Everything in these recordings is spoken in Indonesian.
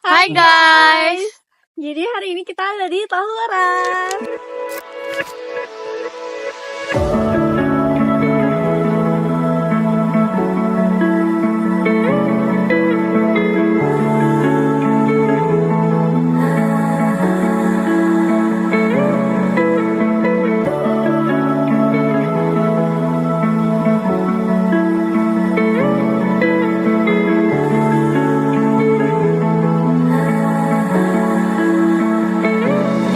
Hai guys. Jadi hari ini kita ada di Tahuran.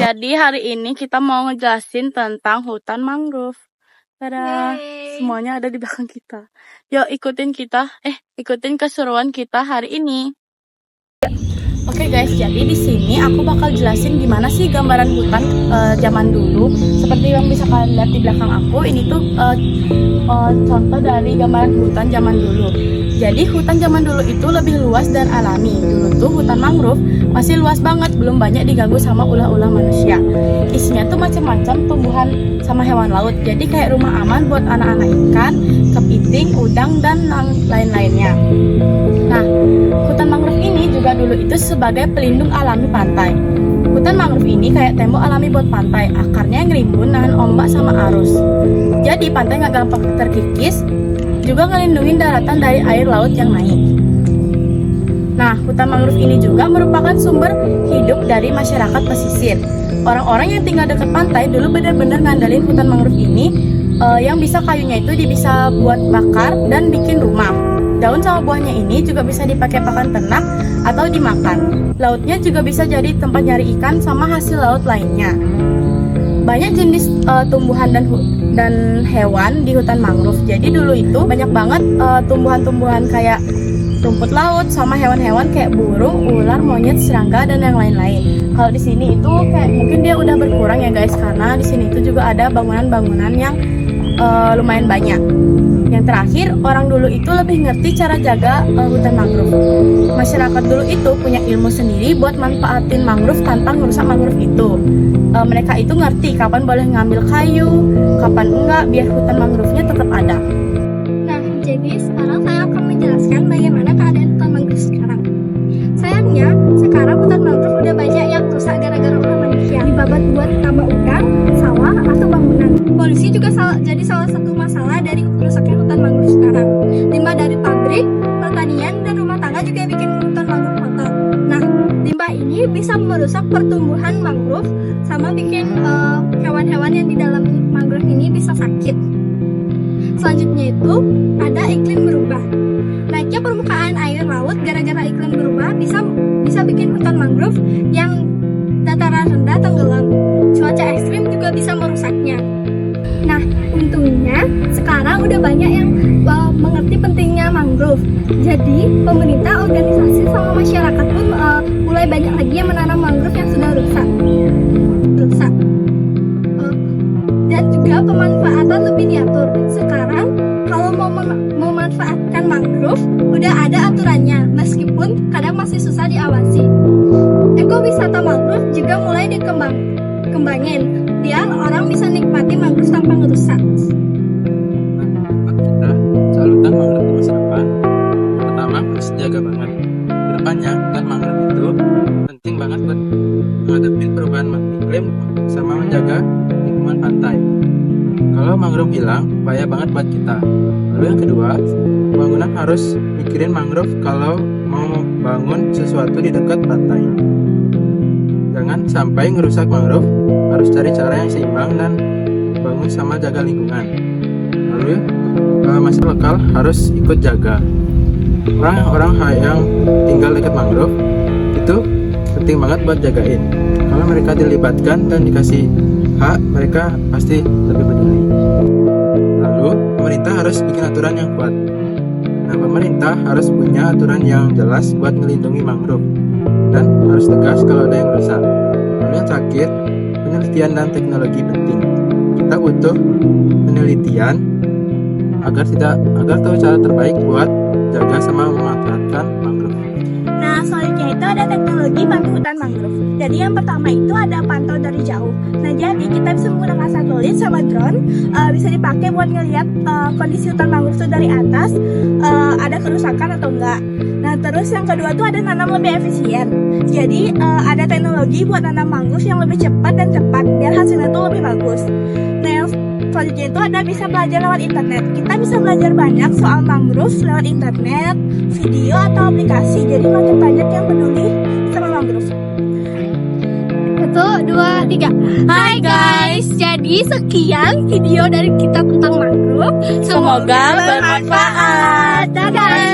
Jadi hari ini kita mau ngejelasin tentang hutan mangrove. Tada, Yeay. semuanya ada di belakang kita. Yuk ikutin keseruan kita hari ini. Oke guys, jadi di sini aku bakal jelasin gimana sih gambaran hutan zaman dulu. Seperti yang bisa kalian lihat di belakang aku, ini tuh contoh dari gambaran hutan zaman dulu. Jadi hutan zaman dulu itu lebih luas dan alami. Dulu tuh hutan mangrove masih luas banget, belum banyak diganggu sama ulah-ulah manusia. Isinya tuh macam-macam tumbuhan sama hewan laut. Jadi kayak rumah aman buat anak-anak ikan, kepiting, udang, dan lain-lainnya. Nah, hutan mangrove ini juga dulu itu sebagai pelindung alami pantai. Hutan mangrove ini kayak tembok alami buat pantai, akarnya yang rimbun, nahan ombak sama arus. Jadi pantai nggak gampang terkikis, juga ngelindungin daratan dari air laut yang naik. Nah, hutan mangrove ini juga merupakan sumber hidup dari masyarakat pesisir. Orang-orang yang tinggal dekat pantai dulu benar-benar ngandelin hutan mangrove ini, yang bisa kayunya itu bisa buat bakar dan bikin rumah. Daun sama buahnya ini juga bisa dipakai pakan ternak atau dimakan. Lautnya juga bisa jadi tempat nyari ikan sama hasil laut lainnya. Banyak jenis tumbuhan dan hewan di hutan mangrove. Jadi dulu itu banyak banget tumbuhan-tumbuhan kayak rumput laut sama hewan-hewan kayak burung, ular, monyet, serangga, dan yang lain-lain. Kalau di sini itu kayak mungkin dia udah berkurang ya guys, karena di sini itu juga ada bangunan-bangunan yang lumayan banyak. Yang terakhir, orang dulu itu lebih ngerti cara jaga hutan mangrove. Masyarakat dulu itu punya ilmu sendiri buat manfaatin mangrove tanpa ngerusak mangrove itu. Mereka itu ngerti kapan boleh ngambil kayu, kapan enggak, biar hutan mangrove-nya tetap ada. Nah, jadi sekarang saya akan menjelaskan bagaimana keadaan hutan mangrove sekarang. Sayangnya, sekarang hutan mangrove udah banyak yang rusak gara-gara ulah manusia. Dibabat buat tambah udang, sawah, atau bangunan. Polusi juga jadi salah satu masalah dari rusaknya hutan mangrove sekarang. Limbah dari pabrik, pertanian, dan rumah tangga juga bikin hutan mangrove kotor. Nah, limbah ini bisa merusak pertumbuhan mangrove sama bikin hewan-hewan yang di dalam mangrove ini bisa sakit. Selanjutnya itu ada iklim berubah. Naiknya permukaan air laut gara-gara iklim berubah bisa bikin hutan mangrove yang dataran rendah tenggelam. Cuaca ekstrim juga bisa merusaknya. Nah, untungnya sekarang udah banyak yang mengerti pentingnya mangrove. Jadi, pemerintah, organisasi, sama masyarakat pun mulai banyak lagi yang menanam mangrove yang sudah rusak. Dan juga pemanfaatan lebih diatur. Sekarang, kalau mau memanfaatkan mangrove, udah ada aturannya, meskipun kadang masih susah diawasi. Ekowisata mangrove juga mulai dikembangin, biar orang bisa nikmati mangrove tanpa ngerusak. Kita soal hutan mangrove di masa depan, pertama harus jaga banget. Kedepannya hutan mangrove itu penting banget buat menghadapi perubahan iklim sama menjaga lingkungan pantai. Kalau mangrove hilang, bahaya banget buat kita. Lalu yang kedua, bangunan harus mikirin mangrove kalau mau bangun sesuatu di dekat pantai. Jangan sampai ngerusak mangrove, harus cari cara yang seimbang dan bangun sama jaga lingkungan. Lalu masyarakat lokal harus ikut jaga. Orang-orang yang tinggal dekat mangrove itu penting banget buat jagain. Kalau mereka dilibatkan dan dikasih hak, mereka pasti lebih peduli. Lalu pemerintah harus bikin aturan yang kuat. Nah, pemerintah harus punya aturan yang jelas buat melindungi mangrove dan harus tegas kalau ada yang rusak. Lalu yang terakhir, penelitian dan teknologi penting. Kita butuh penelitian agar tahu cara terbaik buat jaga sama memanfaatkan mangrove. Nah, selanjutnya itu ada teknologi bantu hutan mangrove. Jadi yang pertama itu ada pantau dari jauh. Nah jadi kita bisa menggunakan satelit sama drone, bisa dipakai buat ngeliat kondisi hutan mangrove itu dari atas, ada kerusakan atau enggak. Nah terus yang kedua tuh ada nanam lebih efisien. Jadi ada teknologi buat nanam mangrove yang lebih cepat dan tepat biar hasilnya tuh lebih bagus. Nah yang selanjutnya itu ada bisa belajar lewat internet. Kita bisa belajar banyak soal mangrove lewat internet, video atau aplikasi. Jadi makin banyak yang peduli sama mangrove. 1, 2, 3. Hai guys, jadi sekian video dari kita tentang mangrove. Semoga bermanfaat. Dadah.